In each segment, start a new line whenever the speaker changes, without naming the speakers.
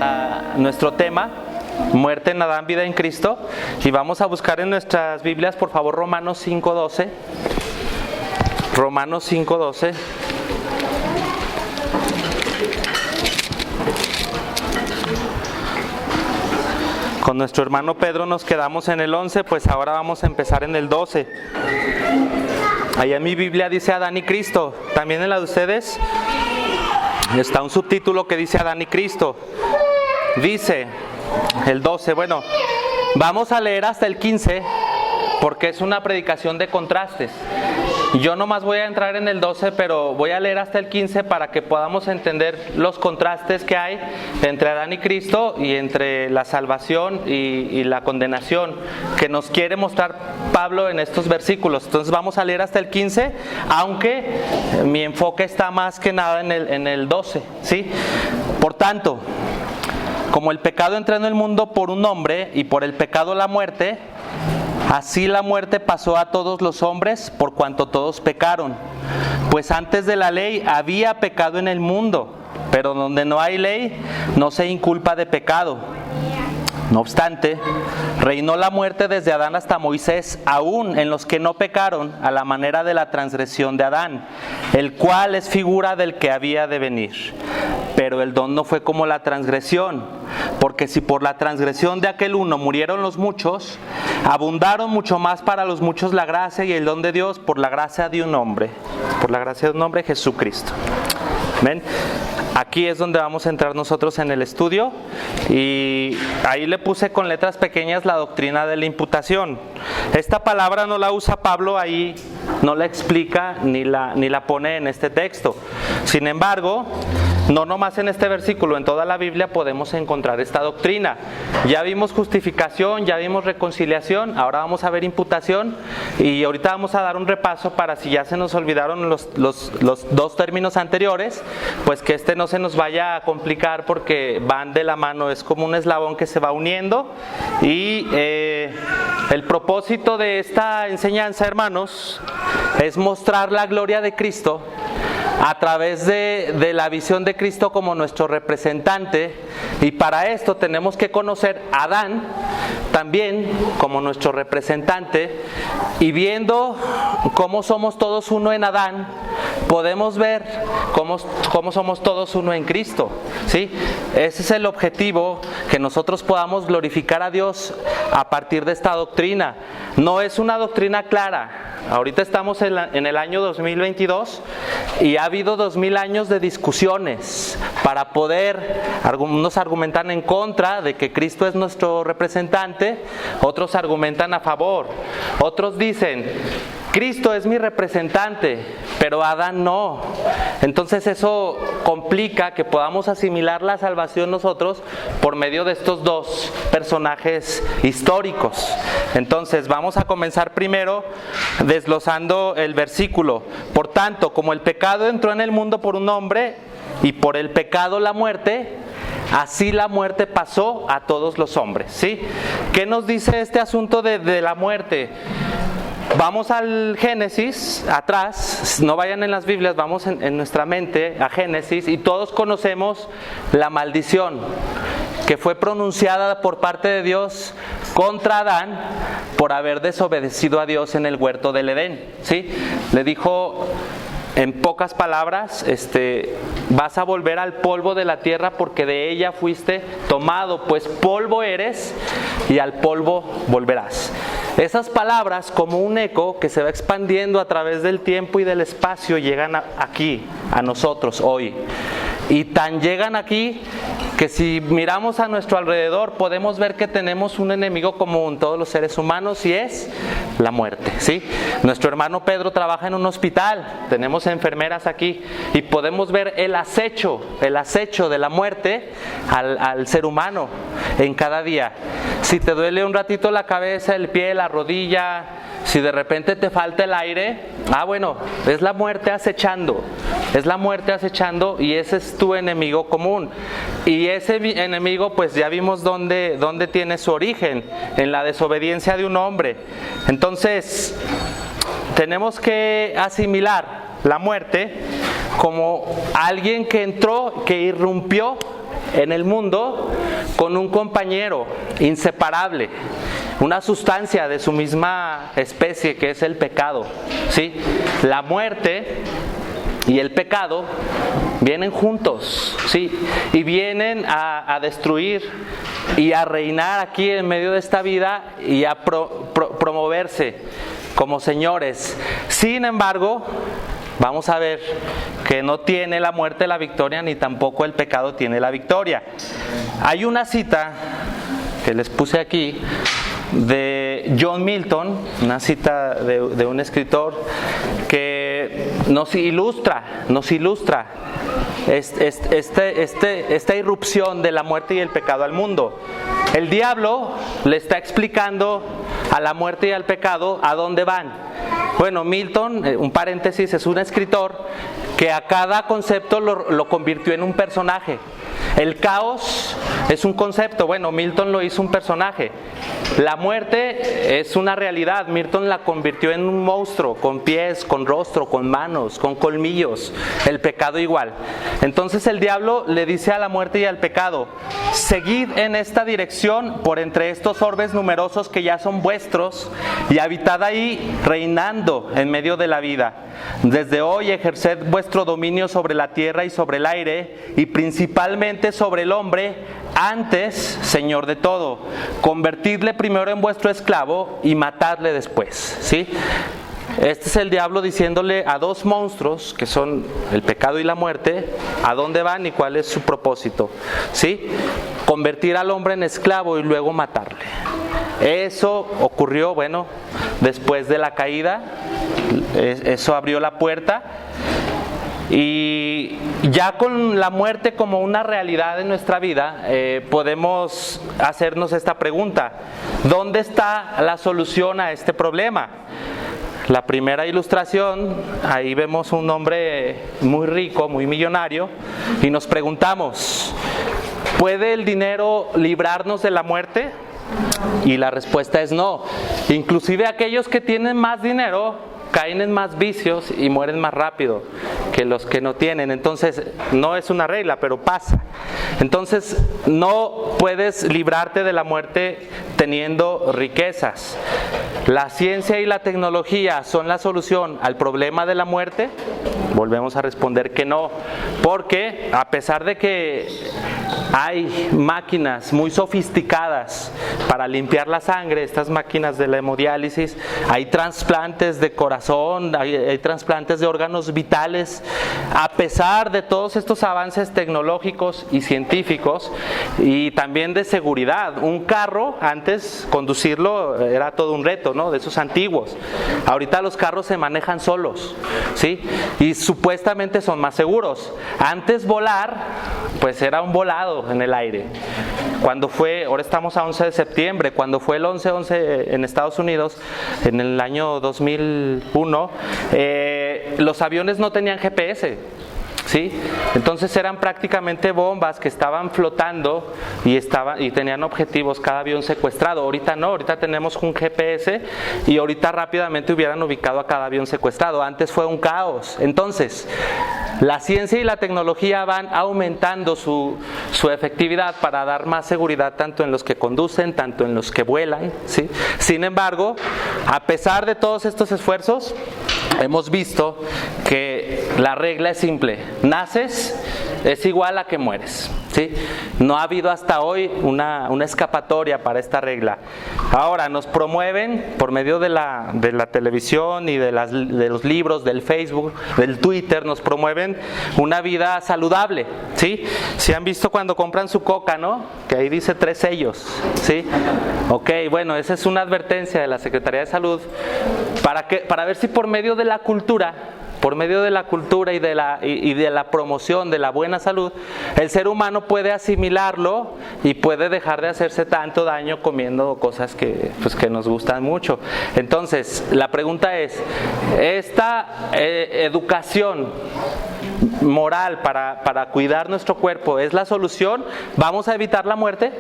a nuestro tema, muerte en Adán, vida en Cristo, y vamos a buscar en nuestras Biblias, por favor, Romanos 5:12. Romanos 5:12. Con nuestro hermano Pedro nos quedamos en el 11, pues ahora vamos a empezar en el 12. Allá en mi Biblia dice Adán y Cristo. También en la de ustedes está un subtítulo que dice Adán y Cristo. Dice el 12, bueno, vamos a leer hasta el 15 porque es una predicación de contrastes. Yo nomás voy a entrar en el 12, pero voy a leer hasta el 15 para que podamos entender los contrastes que hay entre Adán y Cristo y entre la salvación y la condenación que nos quiere mostrar Pablo en estos versículos. Entonces vamos a leer hasta el 15, aunque mi enfoque está más que nada en el 12, ¿sí? Por tanto, como el pecado entró en el mundo por un hombre y por el pecado la muerte, así la muerte pasó a todos los hombres por cuanto todos pecaron. Pues antes de la ley había pecado en el mundo, pero donde no hay ley no se inculpa de pecado. No obstante, reinó la muerte desde Adán hasta Moisés, aún en los que no pecaron, a la manera de la transgresión de Adán, el cual es figura del que había de venir. Pero el don no fue como la transgresión, porque si por la transgresión de aquel uno murieron los muchos, abundaron mucho más para los muchos la gracia y el don de Dios por la gracia de un hombre, Jesucristo. ¿Ven? Aquí es donde vamos a entrar nosotros en el estudio, y ahí le puse con letras pequeñas la doctrina de la imputación. Esta palabra no la usa Pablo ahí, no la explica ni la pone en este texto. Sin embargo, no nomás en este versículo, en toda la Biblia podemos encontrar esta doctrina. Ya vimos justificación, ya vimos reconciliación, ahora vamos a ver imputación, y ahorita vamos a dar un repaso para, si ya se nos olvidaron los dos términos anteriores, pues que este no se nos vaya a complicar porque van de la mano, es como un eslabón que se va uniendo. Y el propósito de esta enseñanza, hermanos, es mostrar la gloria de Cristo a través de la visión de Cristo como nuestro representante, y para esto tenemos que conocer a Adán también como nuestro representante, y viendo cómo somos todos uno en Adán, podemos ver cómo somos todos uno en Cristo, ¿sí? Ese es el objetivo, que nosotros podamos glorificar a Dios a partir de esta doctrina. No es una doctrina clara. Ahorita estamos en el año 2022 y ha habido 2000 años de discusiones para poder, algunos argumentan en contra de que Cristo es nuestro representante, otros argumentan a favor, otros dicen, Cristo es mi representante, pero Adán no. Entonces eso complica que podamos asimilar la salvación nosotros por medio de estos dos personajes históricos. Entonces vamos a comenzar primero desglosando el versículo. Por tanto, como el pecado entró en el mundo por un hombre y por el pecado la muerte, así la muerte pasó a todos los hombres, ¿sí? ¿Qué nos dice este asunto de la muerte? Vamos al Génesis, atrás, no vayan en las Biblias, vamos en nuestra mente a Génesis, y todos conocemos la maldición que fue pronunciada por parte de Dios contra Adán por haber desobedecido a Dios en el huerto del Edén, ¿sí? Le dijo, en pocas palabras, vas a volver al polvo de la tierra porque de ella fuiste tomado, pues polvo eres y al polvo volverás. Esas palabras, como un eco que se va expandiendo a través del tiempo y del espacio, llegan aquí, a nosotros hoy. Y tan llegan aquí que si miramos a nuestro alrededor podemos ver que tenemos un enemigo común, todos los seres humanos, y es la muerte, ¿sí? Nuestro hermano Pedro trabaja en un hospital, tenemos enfermeras aquí, y podemos ver el acecho de la muerte al ser humano en cada día. Si te duele un ratito la cabeza, el pie, la rodilla, si de repente te falta el aire, bueno, es la muerte acechando, y ese es tu enemigo común. Y ese enemigo, pues ya vimos dónde tiene su origen, en la desobediencia de un hombre. Entonces, tenemos que asimilar la muerte como alguien que entró, que irrumpió en el mundo con un compañero inseparable, una sustancia de su misma especie, que es el pecado, ¿sí? La muerte y el pecado vienen juntos, ¿sí? Y vienen a destruir y a reinar aquí en medio de esta vida y a promoverse como señores. Sin embargo, vamos a ver que no tiene la muerte la victoria, ni tampoco el pecado tiene la victoria. Hay una cita que les puse aquí de John Milton, una cita de un escritor que nos ilustra esta irrupción de la muerte y el pecado al mundo. El diablo le está explicando a la muerte y al pecado a dónde van. Bueno, Milton, un paréntesis, es un escritor que a cada concepto lo convirtió en un personaje. El caos es un concepto, bueno, Milton lo hizo un personaje. La muerte es una realidad, Milton la convirtió en un monstruo, con pies, con rostro, con manos, con colmillos. El pecado igual. Entonces el diablo le dice a la muerte y al pecado: seguid en esta dirección por entre estos orbes numerosos que ya son vuestros, y habitad ahí reinando en medio de la vida. Desde hoy ejerced vuestro dominio sobre la tierra y sobre el aire, y principalmente sobre el hombre, antes señor de todo. Convertidle primero en vuestro esclavo y matadle después, ¿sí? Este es el diablo diciéndole a dos monstruos, que son el pecado y la muerte, a dónde van y cuál es su propósito, ¿sí? Convertir al hombre en esclavo y luego matarle. Eso ocurrió, bueno, después de la caída. Eso abrió la puerta. Y ya con la muerte como una realidad en nuestra vida, podemos hacernos esta pregunta: ¿dónde está la solución a este problema? La primera ilustración, ahí vemos un hombre muy rico, muy millonario, y nos preguntamos: ¿puede el dinero librarnos de la muerte? Y la respuesta es no. Inclusive aquellos que tienen más dinero caen en más vicios y mueren más rápido que los que no tienen. Entonces, no es una regla, pero pasa. Entonces, no puedes librarte de la muerte teniendo riquezas. ¿La ciencia y la tecnología son la solución al problema de la muerte? Volvemos a responder que no, porque a pesar de que hay máquinas muy sofisticadas para limpiar la sangre, estas máquinas de la hemodiálisis, hay trasplantes de corazón, hay trasplantes de órganos vitales. A pesar de todos estos avances tecnológicos y científicos, y también de seguridad, un carro antes conducirlo era todo un reto, ¿no? De esos antiguos. Ahorita los carros se manejan solos, ¿sí? Y supuestamente son más seguros. Antes volar, pues era un volado en el aire. Cuando fue, ahora estamos a 11 de septiembre, cuando fue el 11-11 en Estados Unidos, en el año 2001, los aviones no tenían GPS, ¿sí? Entonces eran prácticamente bombas que estaban flotando y tenían objetivos, cada avión secuestrado. Ahorita no, ahorita tenemos un GPS y ahorita rápidamente hubieran ubicado a cada avión secuestrado. Antes fue un caos. Entonces, la ciencia y la tecnología van aumentando su efectividad para dar más seguridad tanto en los que conducen, tanto en los que vuelan, ¿sí? Sin embargo, a pesar de todos estos esfuerzos, hemos visto que la regla es simple: naces es igual a que mueres, ¿sí? No ha habido hasta hoy una escapatoria para esta regla. Ahora nos promueven por medio de la televisión y de los libros, del Facebook, del Twitter, nos promueven una vida saludable, ¿sí? Si han visto cuando compran su coca, ¿no? Que ahí dice 3 sellos, ¿sí? Ok, bueno, esa es una advertencia de la Secretaría de Salud para ver si por medio de la cultura y de la promoción de la buena salud, el ser humano puede asimilarlo y puede dejar de hacerse tanto daño comiendo cosas que nos gustan mucho. Entonces, la pregunta es: ¿esta educación moral para cuidar nuestro cuerpo es la solución? ¿Vamos a evitar la muerte?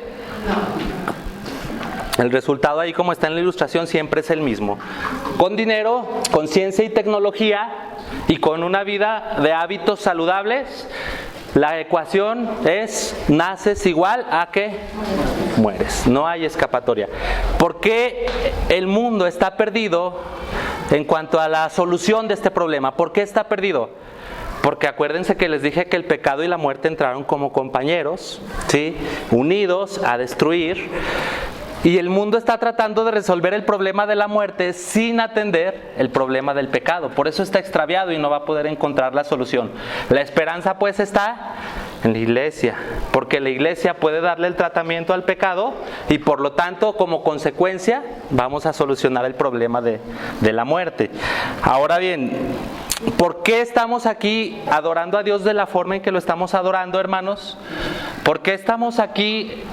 El resultado ahí, como está en la ilustración, siempre es el mismo. Con dinero, con ciencia y tecnología y con una vida de hábitos saludables, La ecuación es: naces igual a que mueres. No hay escapatoria. ¿Por qué el mundo está perdido en cuanto a la solución de este problema? ¿Por qué está perdido? Porque acuérdense que les dije que el pecado y la muerte entraron como compañeros, ¿sí?, unidos a destruir. Y el mundo está tratando de resolver el problema de la muerte sin atender el problema del pecado. Por eso está extraviado y no va a poder encontrar la solución. La esperanza pues está en la iglesia, porque la iglesia puede darle el tratamiento al pecado y por lo tanto, como consecuencia, vamos a solucionar el problema de la muerte. Ahora bien, ¿por qué estamos aquí adorando a Dios de la forma en que lo estamos adorando, hermanos? ¿Por qué estamos aquí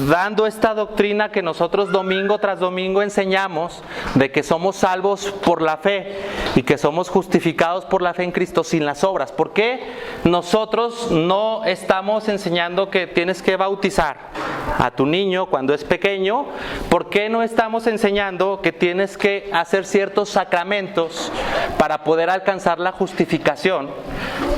dando esta doctrina que nosotros domingo tras domingo enseñamos, de que somos salvos por la fe y que somos justificados por la fe en Cristo sin las obras? ¿Por qué nosotros no estamos enseñando que tienes que bautizar a tu niño cuando es pequeño? ¿Por qué no estamos enseñando que tienes que hacer ciertos sacramentos para poder alcanzar la justificación,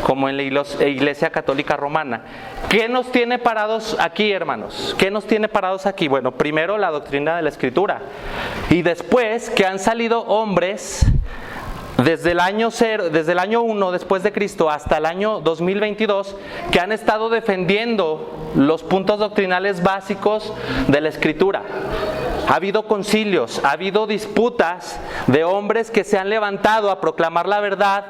como en la Iglesia Católica Romana? ¿Qué nos tiene parados aquí, hermanos? ¿Qué nos tiene parados aquí? Bueno, primero la doctrina de la Escritura, y después que han salido hombres desde el año 1 después de Cristo hasta el año 2022 que han estado defendiendo los puntos doctrinales básicos de la Escritura. Ha habido concilios, ha habido disputas de hombres que se han levantado a proclamar la verdad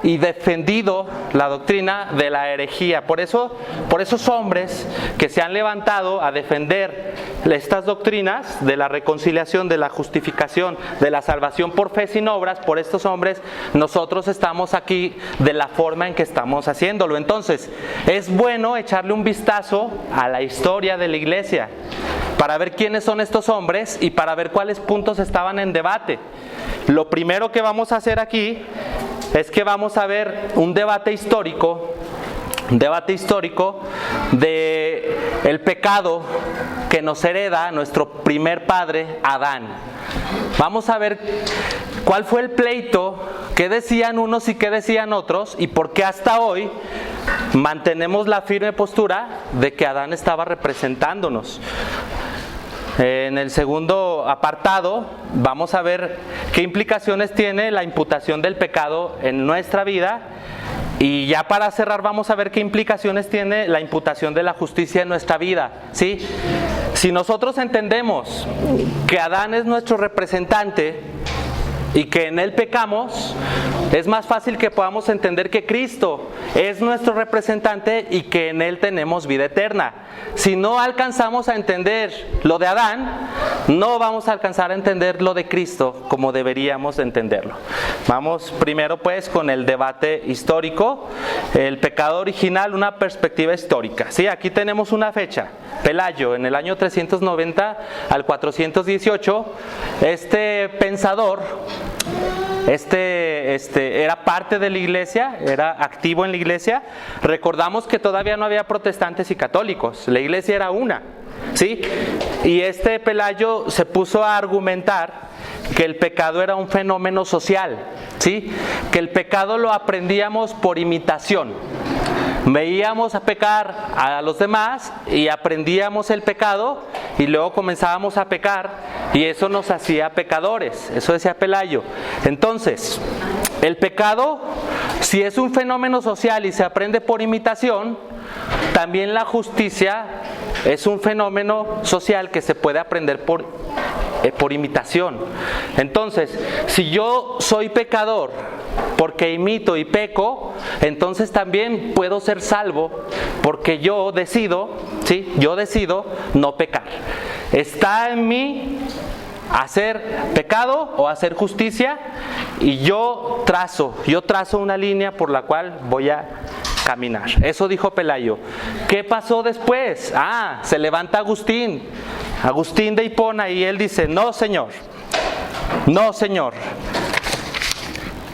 y defendido la doctrina de la herejía. Por esos hombres que se han levantado a defender estas doctrinas de la reconciliación, de la justificación, de la salvación por fe sin obras, por estos hombres nosotros estamos aquí de la forma en que estamos haciéndolo. Entonces, es bueno echarle un vistazo a la historia de la iglesia para ver quiénes son estos hombres y para ver cuáles puntos estaban en debate. Lo primero que vamos a hacer aquí es que vamos a ver un debate histórico de el pecado que nos hereda nuestro primer padre, Adán. Vamos a ver cuál fue el pleito, qué decían unos y qué decían otros, y por qué hasta hoy mantenemos la firme postura de que Adán estaba representándonos. En el segundo apartado vamos a ver qué implicaciones tiene la imputación del pecado en nuestra vida, y ya para cerrar vamos a ver qué implicaciones tiene la imputación de la justicia en nuestra vida, ¿sí? Si nosotros entendemos que Adán es nuestro representante y que en él pecamos, es más fácil que podamos entender que Cristo es nuestro representante y que en él tenemos vida eterna. Si no alcanzamos a entender lo de Adán, no vamos a alcanzar a entender lo de Cristo como deberíamos entenderlo. Vamos primero pues con el debate histórico, el pecado original, una perspectiva histórica. Sí, aquí tenemos una fecha, Pelayo, en el año 390 al 418, este pensador, era parte de la iglesia, era activo en la iglesia. Recordamos que todavía no había protestantes y católicos, la iglesia era una, ¿sí? Y este Pelayo se puso a argumentar que el pecado era un fenómeno social, ¿sí? Que el pecado lo aprendíamos por imitación. Veíamos a pecar a los demás y aprendíamos el pecado y luego comenzábamos a pecar y eso nos hacía pecadores. Eso decía Pelayo. Entonces, el pecado, si es un fenómeno social y se aprende por imitación, también la justicia es un fenómeno social que se puede aprender por imitación. Entonces, si yo soy pecador porque imito y peco, entonces también puedo ser salvo porque yo decido, ¿sí? Yo decido no pecar. Está en mí hacer pecado o hacer justicia y yo trazo una línea por la cual voy a caminar. Eso dijo Pelayo. ¿Qué pasó después? Se levanta Agustín de Hipona y él dice: no señor,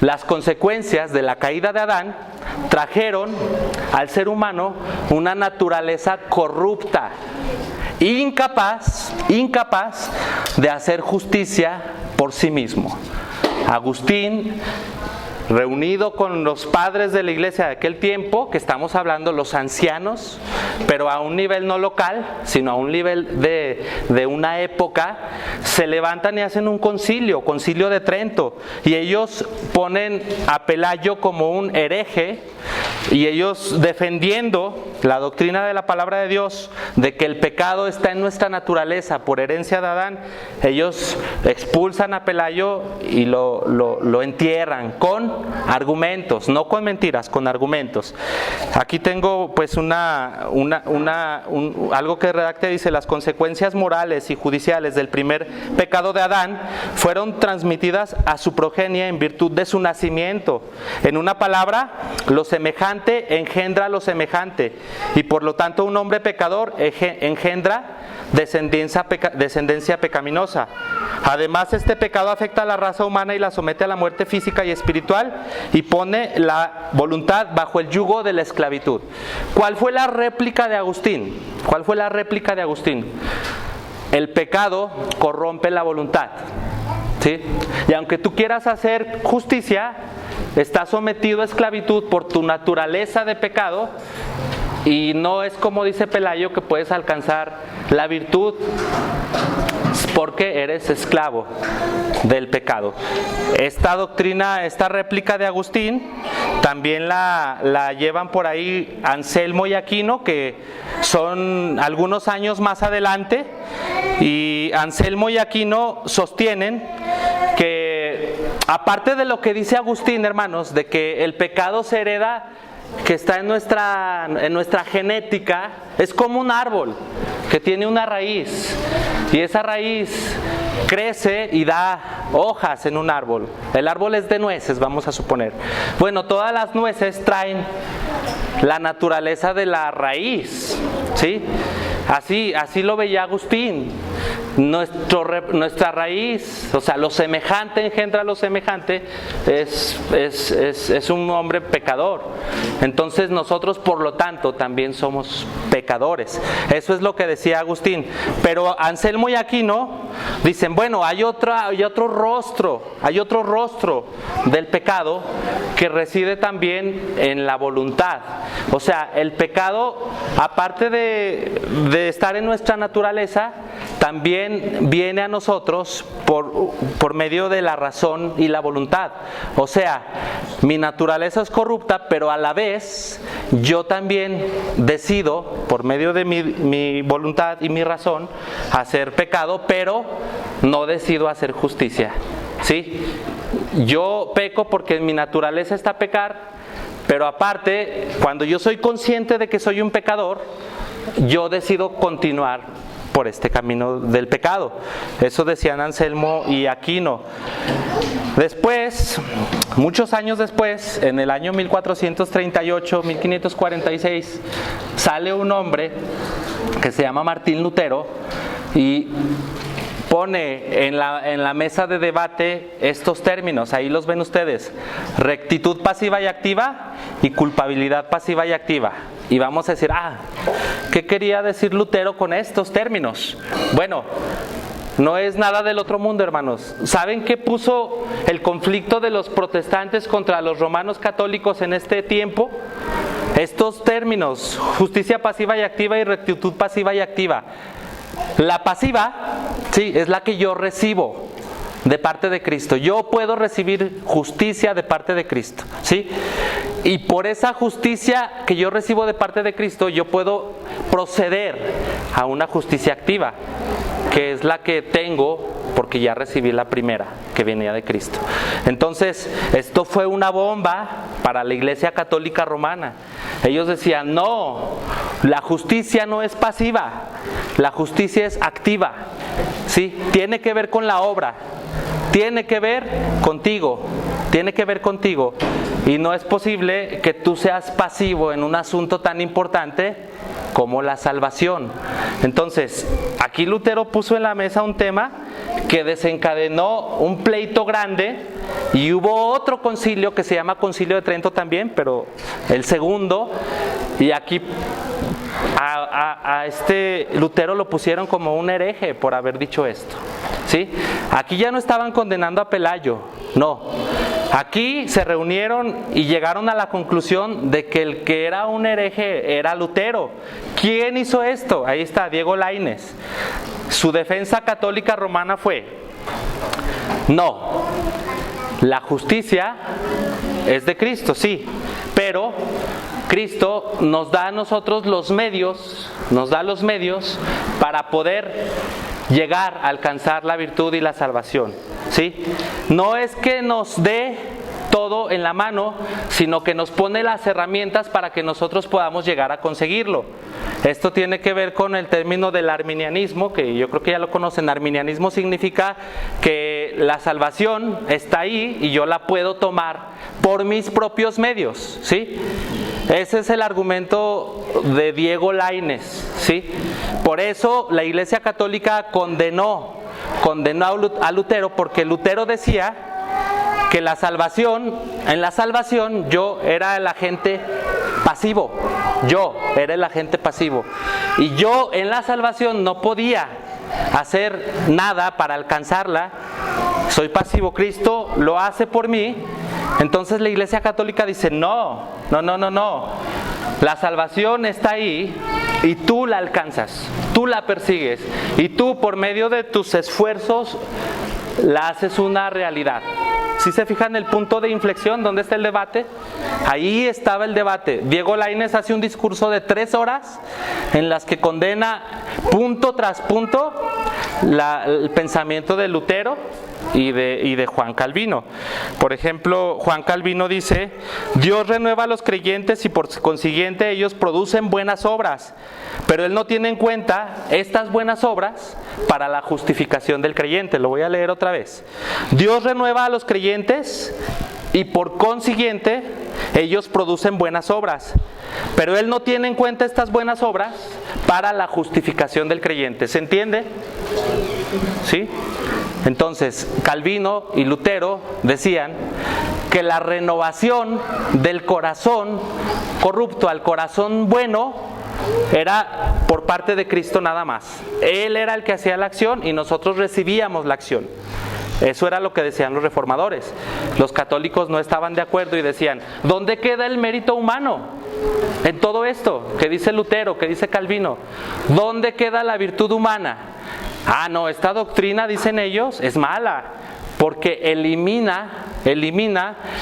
las consecuencias de la caída de Adán trajeron al ser humano una naturaleza corrupta, incapaz de hacer justicia por sí mismo. Agustín reunido con los padres de la iglesia de aquel tiempo, que estamos hablando los ancianos, pero a un nivel no local, sino a un nivel de una época, se levantan y hacen un concilio de Trento, y ellos ponen a Pelayo como un hereje, y ellos defendiendo la doctrina de la palabra de Dios, de que el pecado está en nuestra naturaleza por herencia de Adán, ellos expulsan a Pelayo y lo entierran con argumentos, no con mentiras, con argumentos. Aquí tengo pues algo que redacté, dice: las consecuencias morales y judiciales del primer pecado de Adán fueron transmitidas a su progenie en virtud de su nacimiento. En una palabra, lo semejante engendra lo semejante, y por lo tanto un hombre pecador engendra descendencia pecaminosa. Además, este pecado afecta a la raza humana y la somete a la muerte física y espiritual, y pone la voluntad bajo el yugo de la esclavitud. ¿Cuál fue la réplica de Agustín? El pecado corrompe la voluntad, ¿sí? Y aunque tú quieras hacer justicia, estás sometido a esclavitud por tu naturaleza de pecado, y no es como dice Pelayo que puedes alcanzar la virtud porque eres esclavo del pecado. Esta doctrina, esta réplica de Agustín, también la llevan por ahí Anselmo y Aquino, que son algunos años más adelante, y Anselmo y Aquino sostienen que, aparte de lo que dice Agustín, hermanos, de que el pecado se hereda, que está en nuestra genética, es como un árbol que tiene una raíz, y esa raíz crece y da hojas en un árbol. El árbol es de nueces, vamos a suponer. Bueno, todas las nueces traen la naturaleza de la raíz, ¿sí? Así lo veía Agustín. Nuestra raíz, o sea, lo semejante engendra lo semejante, es un hombre pecador. Entonces nosotros, por lo tanto, también somos pecadores. Eso es lo que decía Agustín. Pero Anselmo y Aquino dicen, bueno, hay otro rostro del pecado que reside también en la voluntad. O sea, el pecado, aparte de estar en nuestra naturaleza, también viene a nosotros por medio de la razón y la voluntad. O sea, mi naturaleza es corrupta, pero a la vez yo también decido, por medio de mi voluntad y mi razón, hacer pecado, pero no decido hacer justicia, ¿sí? Yo peco porque en mi naturaleza está pecar, pero aparte, cuando yo soy consciente de que soy un pecador, yo decido continuar por este camino del pecado. Eso decían Anselmo y Aquino. Después, muchos años después, en el año 1438, 1546, sale un hombre que se llama Martín Lutero y pone en la mesa de debate estos términos. Ahí los ven ustedes: rectitud pasiva y activa y culpabilidad pasiva y activa. Y vamos a decir, ¿qué quería decir Lutero con estos términos? Bueno, no es nada del otro mundo, hermanos. ¿Saben qué puso el conflicto de los protestantes contra los romanos católicos en este tiempo? Estos términos: justicia pasiva y activa y rectitud pasiva y activa. La pasiva, sí, es la que yo recibo de parte de Cristo. Yo puedo recibir justicia de parte de Cristo, ¿sí? Y por esa justicia que yo recibo de parte de Cristo, yo puedo proceder a una justicia activa, que es la que tengo porque ya recibí la primera, que venía de Cristo. Entonces, esto fue una bomba para la Iglesia Católica Romana. Ellos decían, no, la justicia no es pasiva, la justicia es activa, ¿sí? Tiene que ver con la obra, tiene que ver contigo, y no es posible que tú seas pasivo en un asunto tan importante como la salvación. Entonces, aquí Lutero puso en la mesa un tema que desencadenó un pleito grande, y hubo otro concilio que se llama Concilio de Trento también, pero el segundo, y aquí a este Lutero lo pusieron como un hereje por haber dicho esto, ¿sí? Aquí ya no estaban condenando a Pelayo, no. Aquí se reunieron y llegaron a la conclusión de que el que era un hereje era Lutero. ¿Quién hizo esto? Ahí está, Diego Lainez. Su defensa católica romana fue: no, la justicia es de Cristo, sí, pero Cristo nos da a nosotros los medios, para poder llegar a alcanzar la virtud y la salvación, ¿sí? No es que nos dé todo en la mano, sino que nos pone las herramientas para que nosotros podamos llegar a conseguirlo. Esto tiene que ver con el término del arminianismo, que yo creo que ya lo conocen. Arminianismo significa que la salvación está ahí y yo la puedo tomar por mis propios medios, ¿sí? Ese es el argumento de Diego Lainez, ¿sí? Por eso la Iglesia Católica condenó a Lutero, porque Lutero decía que en la salvación yo era el agente pasivo. Y yo en la salvación no podía hacer nada para alcanzarla. Soy pasivo, Cristo lo hace por mí. Entonces la Iglesia Católica dice: no. La salvación está ahí y tú la alcanzas, tú la persigues y tú por medio de tus esfuerzos la haces una realidad. ¿Sí se fijan el punto de inflexión? ¿Dónde está el debate? Ahí estaba el debate. Diego Lainez hace un discurso de 3 horas en las que condena punto tras punto el pensamiento de Lutero y de Juan Calvino. Por ejemplo, Juan Calvino dice: Dios renueva a los creyentes y por consiguiente ellos producen buenas obras, pero Él no tiene en cuenta estas buenas obras para la justificación del creyente. Lo voy a leer otra vez. Dios renueva a los creyentes y por consiguiente ellos producen buenas obras, pero Él no tiene en cuenta estas buenas obras para la justificación del creyente. ¿Se entiende? ¿Sí? Entonces, Calvino y Lutero decían que la renovación del corazón corrupto al corazón bueno era por parte de Cristo nada más. Él era el que hacía la acción y nosotros recibíamos la acción. Eso era lo que decían los reformadores. Los católicos no estaban de acuerdo y decían: ¿dónde queda el mérito humano en todo esto que dice Lutero, que dice Calvino? ¿Dónde queda la virtud humana? No, esta doctrina, dicen ellos, es mala, porque elimina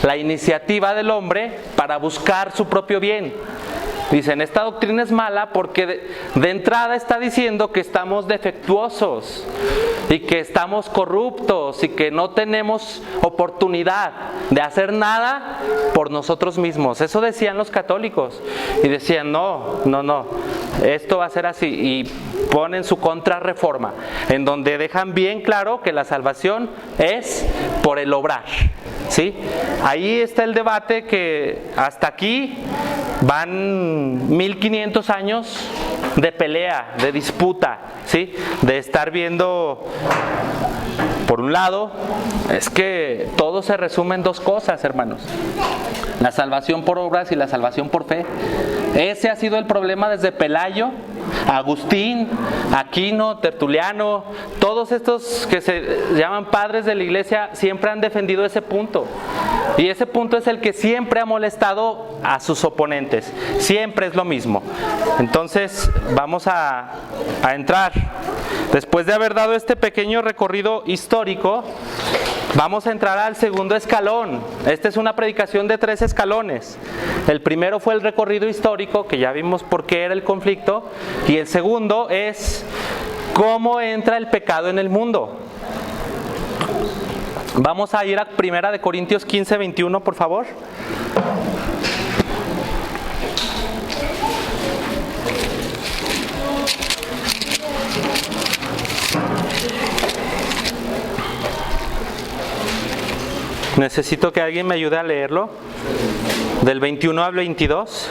la iniciativa del hombre para buscar su propio bien. Dicen, esta doctrina es mala porque de entrada está diciendo que estamos defectuosos y que estamos corruptos y que no tenemos oportunidad de hacer nada por nosotros mismos. Eso decían los católicos y decían: no, esto va a ser así, y ponen su contrarreforma en donde dejan bien claro que la salvación es por el obrar, ¿sí? Ahí está el debate, que hasta aquí van 1500 años de pelea, de disputa, ¿sí? De estar viendo, por un lado, es que todo se resume en 2 cosas, hermanos: la salvación por obras y la salvación por fe. Ese ha sido el problema desde Pelayo, Agustín, Aquino, Tertuliano. Todos estos que se llaman padres de la iglesia siempre han defendido ese punto. Y ese punto es el que siempre ha molestado a sus oponentes. Siempre es lo mismo. Entonces vamos a entrar. Después de haber dado este pequeño recorrido histórico, vamos a entrar al segundo escalón. Esta es una predicación de 3 escalones. El primero fue el recorrido histórico, que ya vimos por qué era el conflicto. Y el segundo es cómo entra el pecado en el mundo. Vamos a ir a 1 Corintios 15, 21, por favor. Necesito que alguien me ayude a leerlo. Del 21 al 22.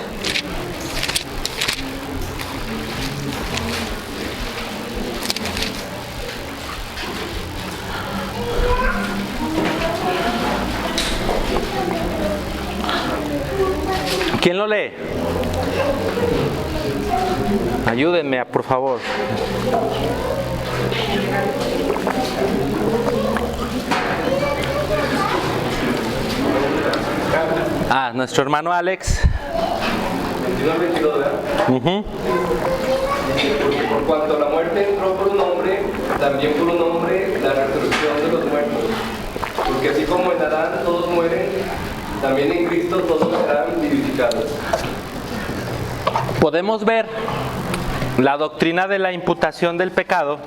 ¿Quién lo lee? Ayúdenme, por favor. nuestro hermano Alex.
21-22, ¿verdad?
Uh-huh.
Porque por cuanto la muerte entró por un hombre, también por un hombre la resurrección de los muertos. Porque así como en Adán todos mueren, también en Cristo todos serán vivificados.
Podemos ver la doctrina de la imputación del pecado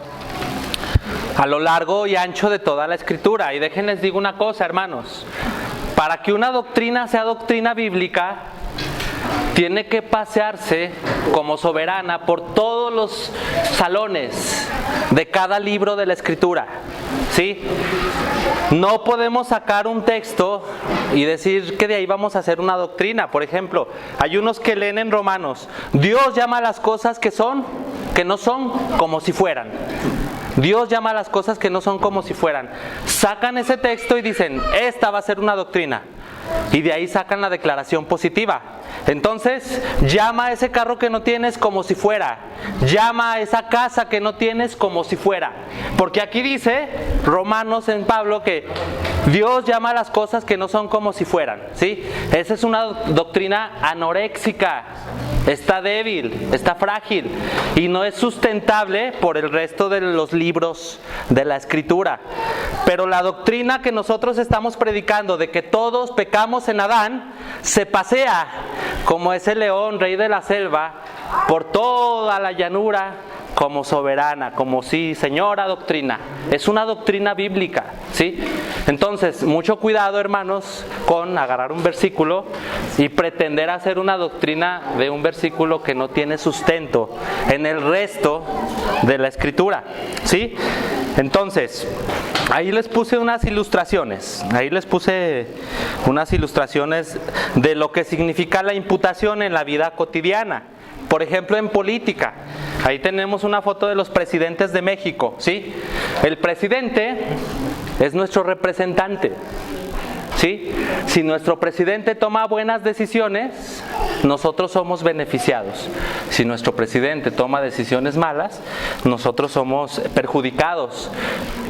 a lo largo y ancho de toda la Escritura. Y déjenles digo una cosa, hermanos. Para que una doctrina sea doctrina bíblica, tiene que pasearse como soberana por todos los salones de cada libro de la Escritura, ¿sí? No podemos sacar un texto y decir que de ahí vamos a hacer una doctrina. Por ejemplo, hay unos que leen en Romanos: Dios llama a las cosas que no son como si fueran. Dios llama a las cosas que no son como si fueran. Sacan ese texto y dicen, esta va a ser una doctrina. Y de ahí sacan la declaración positiva. Entonces, llama a ese carro que no tienes como si fuera. Llama a esa casa que no tienes como si fuera. Porque aquí dice, Romanos en Pablo, que Dios llama a las cosas que no son como si fueran, ¿sí? Esa es una doctrina anoréxica. Está débil, está frágil y no es sustentable por el resto de los libros de la Escritura. Pero la doctrina que nosotros estamos predicando de que todos pecamos en Adán se pasea como ese león, rey de la selva, por toda la llanura como soberana, como sí, señora doctrina. Es una doctrina bíblica, ¿sí? Entonces, mucho cuidado, hermanos, con agarrar un versículo y pretender hacer una doctrina de un versículo que no tiene sustento en el resto de la Escritura, ¿sí? Entonces, ahí les puse unas ilustraciones. De lo que significa la imputación en la vida cotidiana. Por ejemplo, en política, ahí tenemos una foto de los presidentes de México, ¿sí? El presidente es nuestro representante, ¿sí? Si nuestro presidente toma buenas decisiones, nosotros somos beneficiados. Si nuestro presidente toma decisiones malas, nosotros somos perjudicados.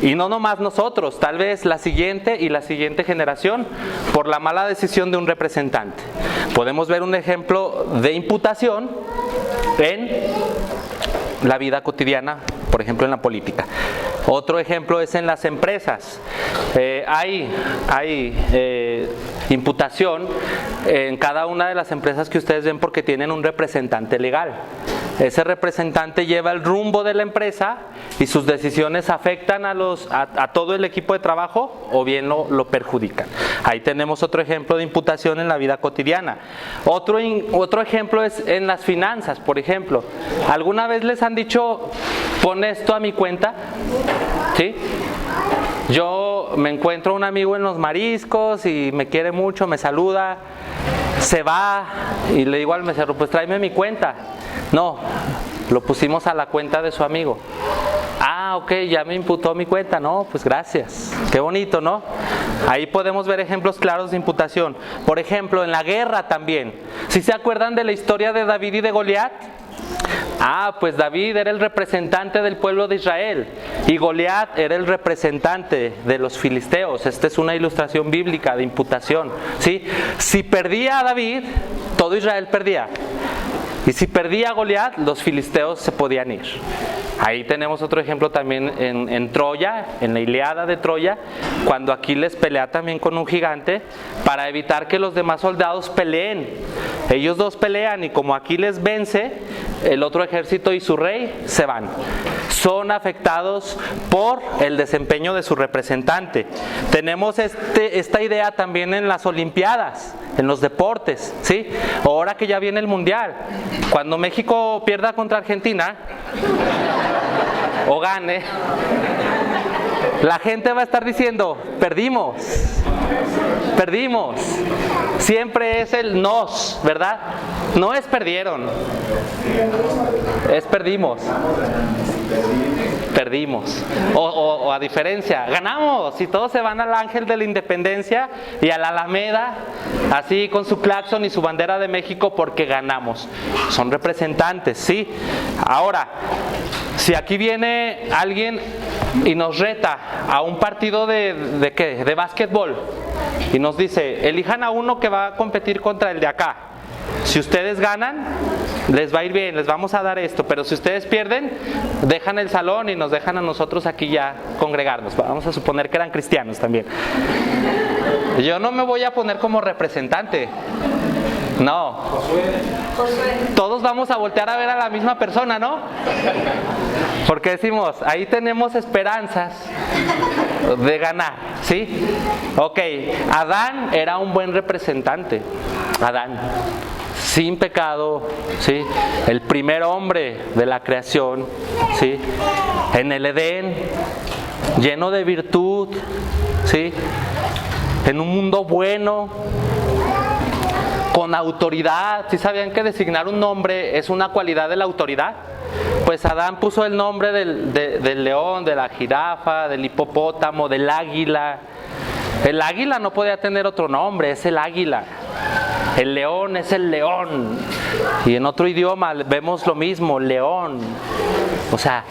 Y no nomás nosotros, tal vez la siguiente y la siguiente generación, por la mala decisión de un representante. Podemos ver un ejemplo de imputación en la vida cotidiana, por ejemplo en la política. Otro ejemplo es en las empresas. Hay imputación en cada una de las empresas que ustedes ven porque tienen un representante legal. Ese representante lleva el rumbo de la empresa y sus decisiones afectan a todo el equipo de trabajo o bien lo perjudican. Ahí tenemos otro ejemplo de imputación en la vida cotidiana. Otro ejemplo es en las finanzas, por ejemplo. ¿Alguna vez les han dicho, pon esto a mi cuenta? ¿Sí? Yo me encuentro un amigo en los mariscos y me quiere mucho, me saluda, se va y le digo al mesero, pues tráeme mi cuenta. No, lo pusimos a la cuenta de su amigo. Ah, ok, ya me imputó mi cuenta. No, pues gracias. Qué bonito, ¿no? Ahí podemos ver ejemplos claros de imputación. Por ejemplo, en la guerra también. ¿Sí se acuerdan de la historia de David y de Goliat? Ah, pues David era el representante del pueblo de Israel y Goliat era el representante de los filisteos. Esta es una ilustración bíblica de imputación, ¿sí? Si perdía a David, todo Israel perdía. Y si perdía a Goliat, los filisteos se podían ir. Ahí tenemos otro ejemplo también en Troya, en la Ilíada de Troya, cuando Aquiles pelea también con un gigante para evitar que los demás soldados peleen. Ellos dos pelean y como Aquiles vence, el otro ejército y su rey se van. Son afectados por el desempeño de su representante. Tenemos esta idea también en las Olimpiadas, en los deportes, ¿sí? Ahora que ya viene el Mundial, cuando México pierda contra Argentina o gane, la gente va a estar diciendo, perdimos. Siempre es el nos, ¿verdad? No es perdieron, es perdimos. O a diferencia, ganamos y todos se van al Ángel de la Independencia y a la Alameda, así con su claxon y su bandera de México porque ganamos. Son representantes, ¿sí? Ahora, si aquí viene alguien y nos reta a un partido de ¿qué? De básquetbol, y nos dice, elijan a uno que va a competir contra el de acá. Si ustedes ganan, les va a ir bien, les vamos a dar esto, pero si ustedes pierden, dejan el salón y nos dejan a nosotros aquí ya congregarnos. Vamos a suponer que eran cristianos también. Yo no me voy a poner como representante. No. Todos vamos a voltear a ver a la misma persona, ¿no? Porque decimos, ahí tenemos esperanzas de ganar, ¿sí? Ok, Adán era un buen representante. Adán, sin pecado, ¿sí? El primer hombre de la creación, ¿sí? En el Edén, lleno de virtud, ¿sí? En un mundo bueno, con autoridad. ¿Sí sabían que designar un nombre es una cualidad de la autoridad? Pues Adán puso el nombre del león, de la jirafa, del hipopótamo, del águila. El águila no podía tener otro nombre, es el águila. El león es el león. Y en otro idioma vemos lo mismo, león. O sea,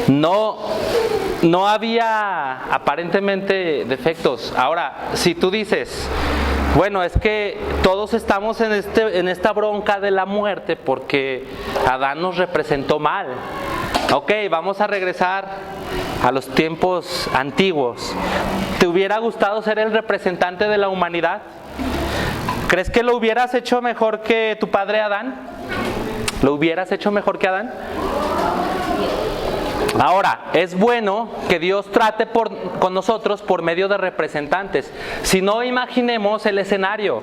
no había aparentemente defectos. Ahora, si tú dices, bueno, es que todos estamos en esta bronca de la muerte porque Adán nos representó mal. Ok, vamos a regresar a los tiempos antiguos. ¿Te hubiera gustado ser el representante de la humanidad? ¿Crees que lo hubieras hecho mejor que tu padre Adán? ¿Lo hubieras hecho mejor que Adán? Ahora, es bueno que Dios trate con nosotros por medio de representantes. Si no, imaginemos el escenario,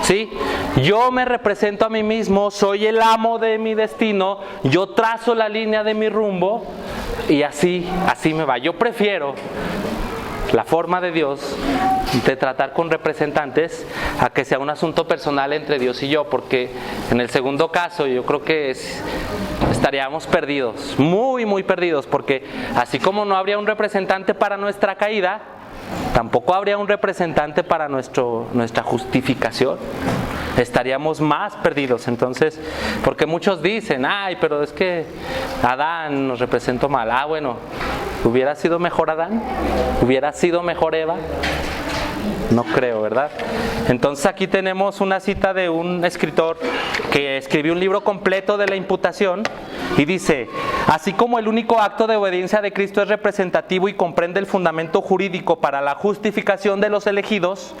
¿sí? Yo me represento a mí mismo, soy el amo de mi destino, yo trazo la línea de mi rumbo y así me va. Yo prefiero la forma de Dios de tratar con representantes a que sea un asunto personal entre Dios y yo, porque en el segundo caso yo creo que estaríamos perdidos, muy muy perdidos, porque así como no habría un representante para nuestra caída, tampoco habría un representante para nuestra justificación. Estaríamos más perdidos. Entonces, porque muchos dicen, ay, pero es que Adán nos representó mal. Ah, bueno, ¿hubiera sido mejor Adán? ¿Hubiera sido mejor Eva? No creo, ¿verdad? Entonces aquí tenemos una cita de un escritor que escribió un libro completo de la imputación y dice, así como el único acto de obediencia de Cristo es representativo y comprende el fundamento jurídico para la justificación de los elegidos,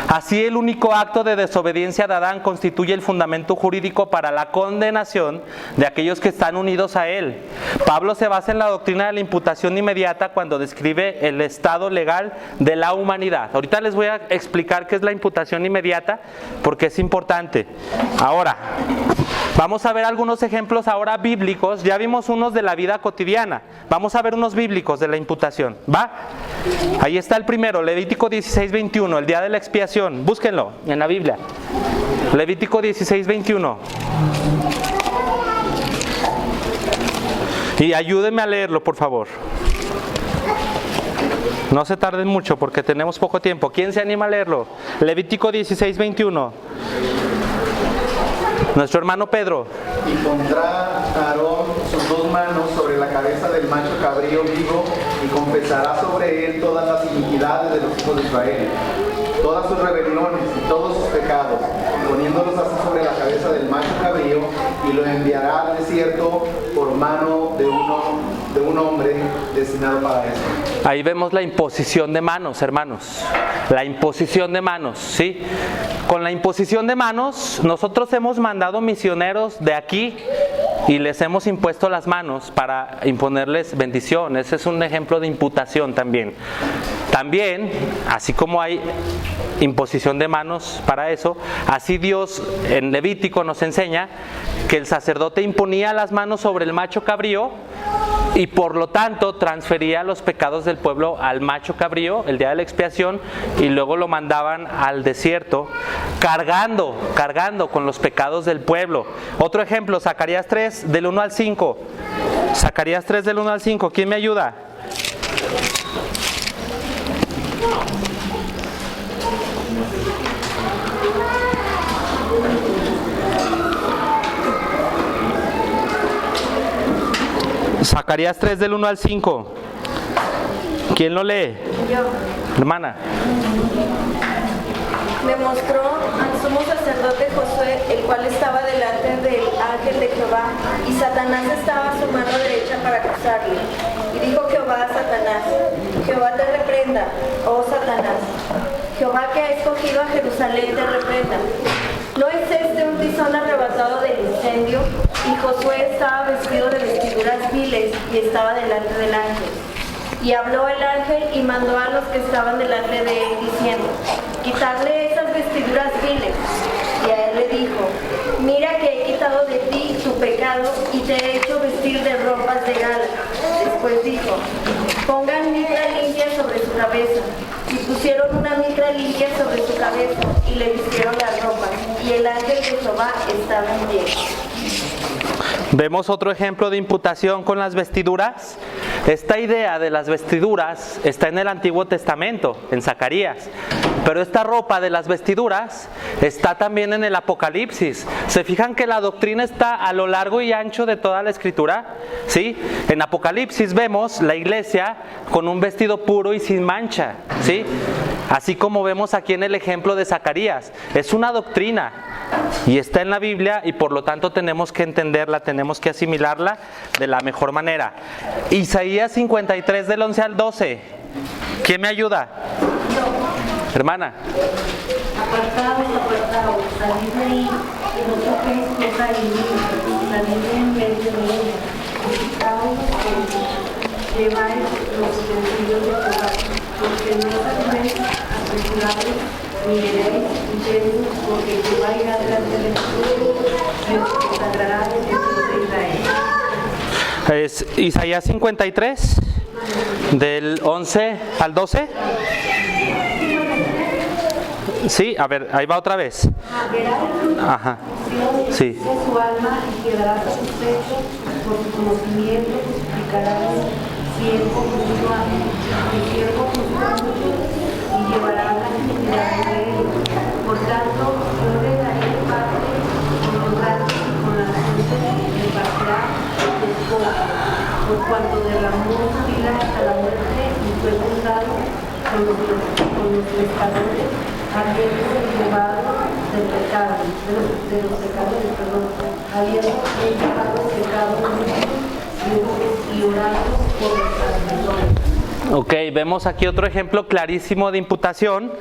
así el único acto de desobediencia de Adán constituye el fundamento jurídico para la condenación de aquellos que están unidos a él. Pablo se basa en la doctrina de la imputación inmediata cuando describe el estado legal de la humanidad. Ahorita les voy a explicar qué es la imputación inmediata porque es importante. Ahora, vamos a ver algunos ejemplos ahora bíblicos. Ya vimos unos de la vida cotidiana. Vamos a ver unos bíblicos de la imputación. ¿Va? Ahí está el primero, Levítico 16:21, el día de la expiación. Búsquenlo en la Biblia. Levítico 16:21. Y ayúdenme a leerlo, por favor. No se tarden mucho porque tenemos poco tiempo. ¿Quién se anima a leerlo? Levítico 16:21. Nuestro hermano Pedro.
Y pondrá Aarón sus dos manos sobre la cabeza del macho cabrío vivo y confesará sobre él todas las iniquidades de los hijos de Israel, todas sus rebeliones y todos sus pecados, poniéndolos así sobre la cabeza del macho cabrío, y lo enviará al desierto por mano de un hombre destinado para eso.
Ahí vemos la imposición de manos, hermanos. La imposición de manos, ¿sí? Con la imposición de manos, nosotros hemos mandado misioneros de aquí y les hemos impuesto las manos para imponerles bendición. Ese es un ejemplo de imputación también. También, así como hay imposición de manos para eso, así Dios en Levítico nos enseña que el sacerdote imponía las manos sobre el macho cabrío y por lo tanto transfería los pecados del pueblo al macho cabrío el día de la expiación y luego lo mandaban al desierto cargando con los pecados del pueblo. Otro ejemplo, Zacarías 3 del 1 al 5. Zacarías 3 del 1 al 5, ¿quién me ayuda? Zacarías 3 del 1 al 5. ¿Quién lo lee?
Yo.
Hermana.
Me mostró al sumo sacerdote Josué, el cual estaba delante del ángel de Jehová, y Satanás estaba a su mano derecha para acusarle. Y dijo Jehová a Satanás: Jehová te reprenda, oh Satanás. Jehová, que ha escogido a Jerusalén, te reprenda. ¿No es este un tizón arrebatado del incendio? Y Josué estaba vestido de vestiduras viles y estaba delante del ángel. Y habló el ángel y mandó a los que estaban delante de él, diciendo: quitarle esas vestiduras viles. Y a él le dijo: mira que he quitado de ti tu pecado y te he hecho vestir de ropas de gala. Después dijo: pongan mitra limpia sobre su cabeza. Y pusieron una mitra limpia sobre su cabeza y le vistieron las ropas. Y el ángel de Jehová estaba en pie.
Vemos otro ejemplo de imputación con las vestiduras. Esta idea de las vestiduras está en el Antiguo Testamento, en Zacarías. Pero esta ropa de las vestiduras está también en el Apocalipsis. ¿Se fijan que la doctrina está a lo largo y ancho de toda la Escritura? ¿Sí? En Apocalipsis vemos la iglesia con un vestido puro y sin mancha. ¿Sí? Así como vemos aquí en el ejemplo de Zacarías. Es una doctrina y está en la Biblia, y por lo tanto tenemos que entenderla, tenemos que asimilarla de la mejor manera. Isaías 53 del 11 al 12. ¿Quién me ayuda? Hermana.
Apartaos, apartaos, salid de ahí, y no toquéis cosa ilícita, salid de en medio de ella, quitaos los pesos, lleváis los utensilios de Jehová, porque no saldréis apresurados, ni veréis llenos, porque Jehová irá delante de vosotros, y os consagrará el Dios de Israel.
Es Isaías 53, del 11 al 12. Sí, a ver, ahí va otra vez.
Verá el fruto
Ajá. Sí.
de su alma y quedará satisfecho por su conocimiento, multiplicará el siervo justo a el siervo justo a muchos y llevará la necesidad de ellos. Por tanto, yo le daré parte con los grandes y con las gentes le pasará el poco, por cuanto derramó su vida hasta la muerte y fue contado con los pescadores, habiendo llevado del pecado, de los pecados, perdón, habiendo llevado el pecado y orado por los transgresores.
Ok, vemos aquí otro ejemplo clarísimo de imputación.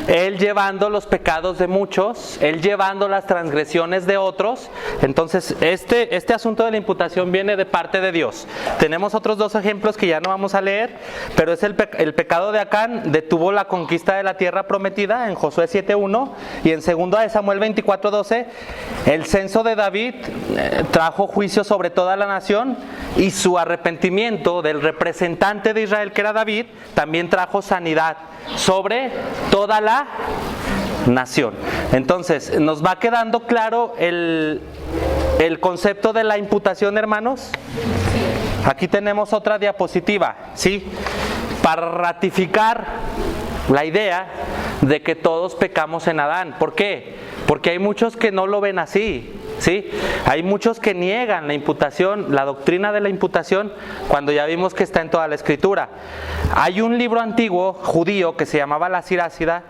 Él llevando los pecados de muchos, él llevando las transgresiones de otros. Entonces, este asunto de la imputación viene de parte de Dios. Tenemos otros dos ejemplos que ya no vamos a leer, pero es el pecado de Acán detuvo la conquista de la tierra prometida en Josué 7:1, y en 2 de Samuel 24:12, el censo de David trajo juicio sobre toda la nación, y su arrepentimiento del representante de Israel, que era David, también trajo sanidad sobre toda la nación. Entonces, ¿nos va quedando claro el concepto de la imputación, hermanos? Aquí tenemos otra diapositiva, ¿sí? Para ratificar la idea de que todos pecamos en Adán. ¿Por qué? Porque hay muchos que no lo ven así, ¿sí? Hay muchos que niegan la imputación, la doctrina de la imputación, cuando ya vimos que está en toda la Escritura. Hay un libro antiguo judío que se llamaba la Sirácida,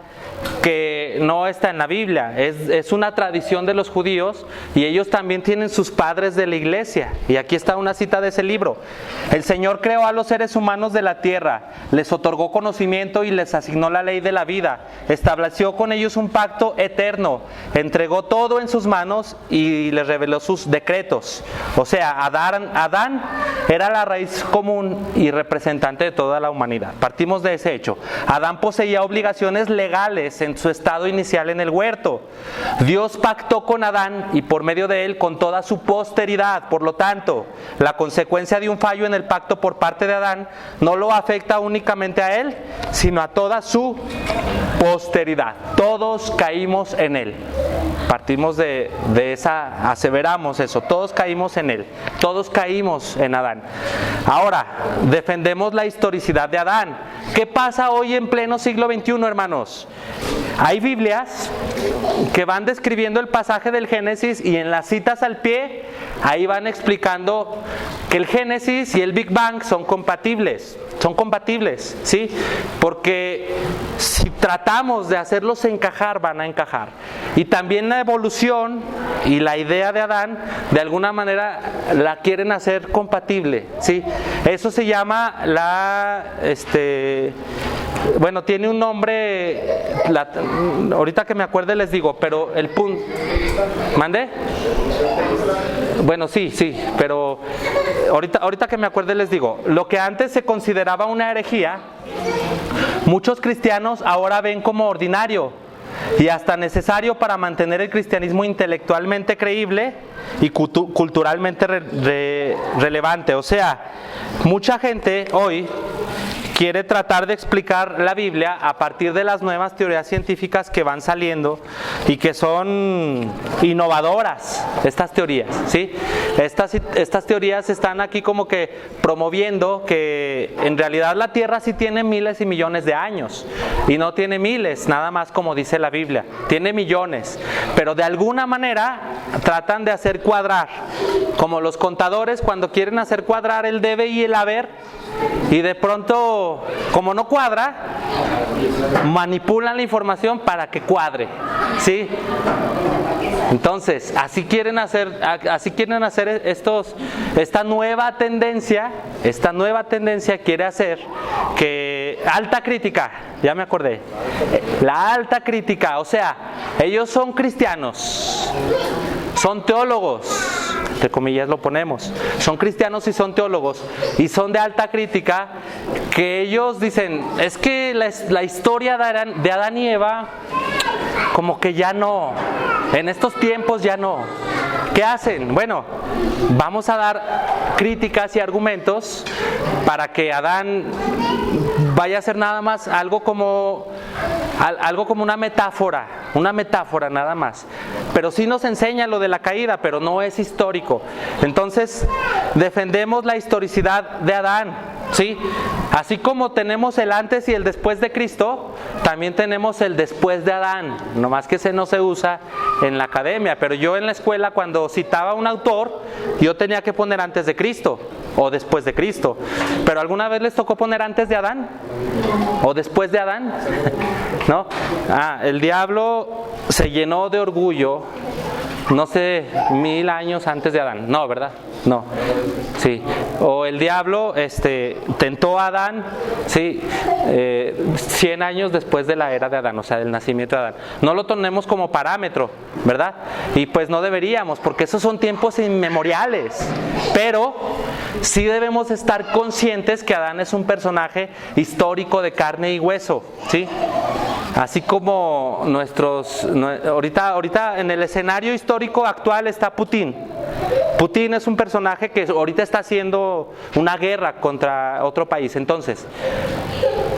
que no está en la Biblia, es una tradición de los judíos, y ellos también tienen sus padres de la iglesia, y aquí está una cita de ese libro. El Señor creó a los seres humanos de la tierra, les otorgó conocimiento y les asignó la ley de la vida, estableció con ellos un pacto eterno, entregó todo en sus manos y les reveló sus decretos. O sea, Adán era la raíz común y representante de toda la humanidad. Partimos de ese hecho. Adán poseía obligaciones legales en su estado inicial en el huerto. Dios pactó con Adán y por medio de él con toda su posteridad. Por lo tanto, la consecuencia de un fallo en el pacto por parte de Adán no lo afecta únicamente a él, sino a toda su posteridad. Todos caímos en él. Partimos de esa, aseveramos eso, todos caímos en él, todos caímos en Adán. Ahora, defendemos la historicidad de Adán. ¿Qué pasa hoy en pleno siglo XXI, hermanos? Hay Biblias que van describiendo el pasaje del Génesis y en las citas al pie, ahí van explicando que el Génesis y el Big Bang son compatibles, ¿sí? Porque si tratamos de hacerlos encajar, van a encajar. Y también la evolución y la idea de Adán, de alguna manera la quieren hacer compatible, ¿sí? Eso se llama bueno, tiene un nombre, ahorita que me acuerde les digo, pero el punto... ¿Mande? Bueno, sí, pero ahorita que me acuerde les digo, lo que antes se consideraba una herejía, muchos cristianos ahora ven como ordinario y hasta necesario para mantener el cristianismo intelectualmente creíble y culturalmente relevante. O sea, mucha gente hoy quiere tratar de explicar la Biblia a partir de las nuevas teorías científicas que van saliendo y que son innovadoras, estas teorías, ¿sí? Estas teorías están aquí como que promoviendo que en realidad la Tierra sí tiene miles y millones de años y no tiene miles, nada más como dice la Biblia, tiene millones, pero de alguna manera tratan de hacer cuadrar, como los contadores cuando quieren hacer cuadrar el debe y el haber, y de pronto, como no cuadra, manipulan la información para que cuadre, ¿sí? Entonces, así quieren hacer esta nueva tendencia quiere hacer que alta crítica, ya me acordé, la alta crítica, o sea, ellos son cristianos, son teólogos, entre comillas lo ponemos, son cristianos y son teólogos y son de alta crítica, que ellos dicen, es que la historia de Adán y Eva como que ya no, en estos tiempos ya no. ¿Qué hacen? Bueno, vamos a dar críticas y argumentos para que Adán vaya a ser nada más algo como una metáfora nada más. Pero sí nos enseña lo de la caída, pero no es histórico. Entonces, defendemos la historicidad de Adán, ¿sí? Así como tenemos el antes y el después de Cristo, también tenemos el después de Adán, nomás que ese no se usa en la academia, pero yo en la escuela cuando citaba a un autor, yo tenía que poner antes de Cristo o después de Cristo. ¿Pero alguna vez les tocó poner antes de Adán? ¿O después de Adán? ¿No? El diablo se llenó de orgullo, no sé, 1000 años antes de Adán. No, ¿verdad? No. Sí. O el diablo tentó a Adán, sí, 100 años después de la era de Adán, o sea, del nacimiento de Adán. No lo tomemos como parámetro, ¿verdad? Y pues no deberíamos, porque esos son tiempos inmemoriales. Pero sí debemos estar conscientes que Adán es un personaje histórico de carne y hueso, ¿sí? Así como ahorita en el escenario histórico actual está Putin. Putin es un personaje que ahorita está haciendo una guerra contra otro país. Entonces,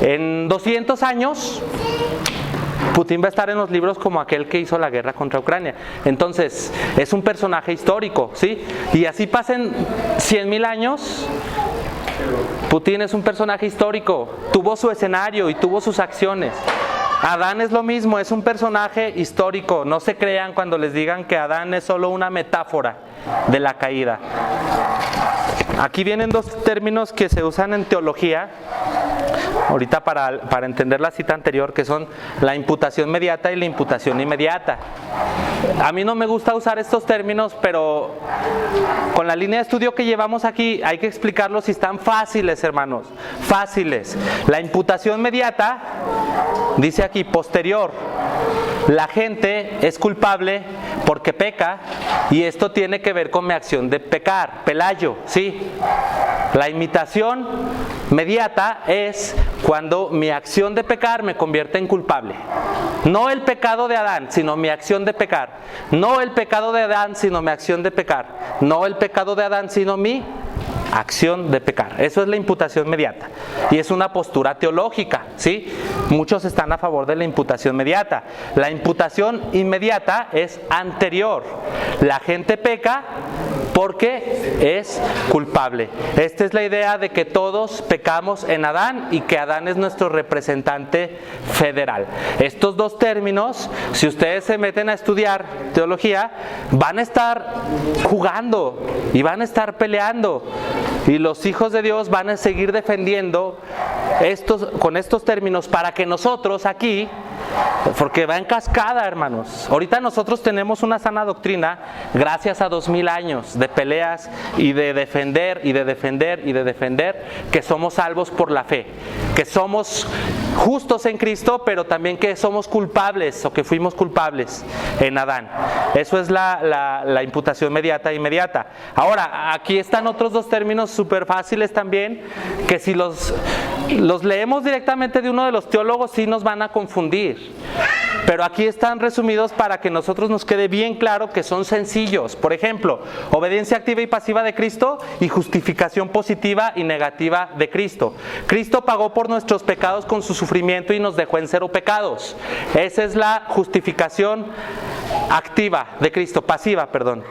en 200 años, Putin va a estar en los libros como aquel que hizo la guerra contra Ucrania. Entonces, es un personaje histórico, ¿sí? Y así pasen 100,000 años, Putin es un personaje histórico. Tuvo su escenario y tuvo sus acciones. Adán es lo mismo, es un personaje histórico. No se crean cuando les digan que Adán es solo una metáfora de la caída. Aquí vienen dos términos que se usan en teología, ahorita para entender la cita anterior, que son la imputación mediata y la imputación inmediata. A mí no me gusta usar estos términos, pero con la línea de estudio que llevamos aquí hay que explicarlos si están fáciles, hermanos, fáciles. La imputación mediata dice aquí, posterior. La gente es culpable porque peca y esto tiene que ver con mi acción de pecar, Pelayo, ¿sí? La imitación mediata es cuando mi acción de pecar me convierte en culpable. No el pecado de Adán, sino mi acción de pecar. No el pecado de Adán, sino mi acción de pecar. No el pecado de Adán, sino mi acción de pecar. Eso es la imputación mediata. Y es una postura teológica, ¿sí? muchos están a favor de la imputación inmediata. La imputación inmediata es anterior. La gente peca porque es culpable. Esta es la idea de que todos pecamos en Adán y que Adán es nuestro representante federal. Estos dos términos, si ustedes se meten a estudiar teología, van a estar jugando y van a estar peleando. Y los hijos de Dios van a seguir defendiendo con estos términos para que nosotros aquí, porque va en cascada, hermanos. Ahorita nosotros tenemos una sana doctrina gracias a 2000 años de peleas y de defender y de defender y de defender que somos salvos por la fe, que somos justos en Cristo, pero también que somos culpables o que fuimos culpables en Adán. Eso es la imputación inmediata. Ahora, aquí están otros dos términos súper fáciles también, que si los leemos directamente de uno de los teólogos sí nos van a confundir. Pero aquí están resumidos para que nosotros nos quede bien claro que son sencillos. Por ejemplo, obediencia activa y pasiva de Cristo y justificación positiva y negativa de Cristo. Cristo pagó por nuestros pecados con su sufrimiento y nos dejó en cero pecados. Esa es la justificación activa de Cristo, pasiva, perdón.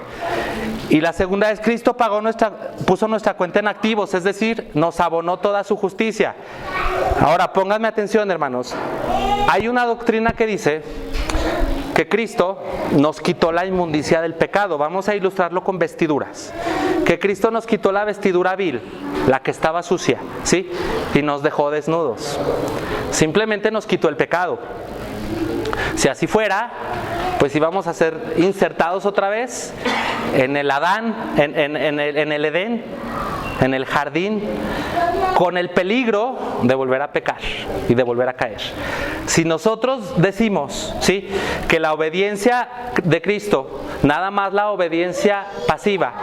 Y la segunda es Cristo puso nuestra cuenta en activos, es decir, nos abonó toda su justicia. Ahora, pónganme atención, hermanos. Hay una doctrina que dice que Cristo nos quitó la inmundicia del pecado. Vamos a ilustrarlo con vestiduras. Que Cristo nos quitó la vestidura vil, la que estaba sucia, ¿sí? Y nos dejó desnudos. Simplemente nos quitó el pecado. Si así fuera, pues íbamos a ser insertados otra vez en el Adán, en el Edén, en el jardín, con el peligro de volver a pecar y de volver a caer. Si nosotros decimos, ¿sí?, que la obediencia de Cristo, nada más la obediencia pasiva,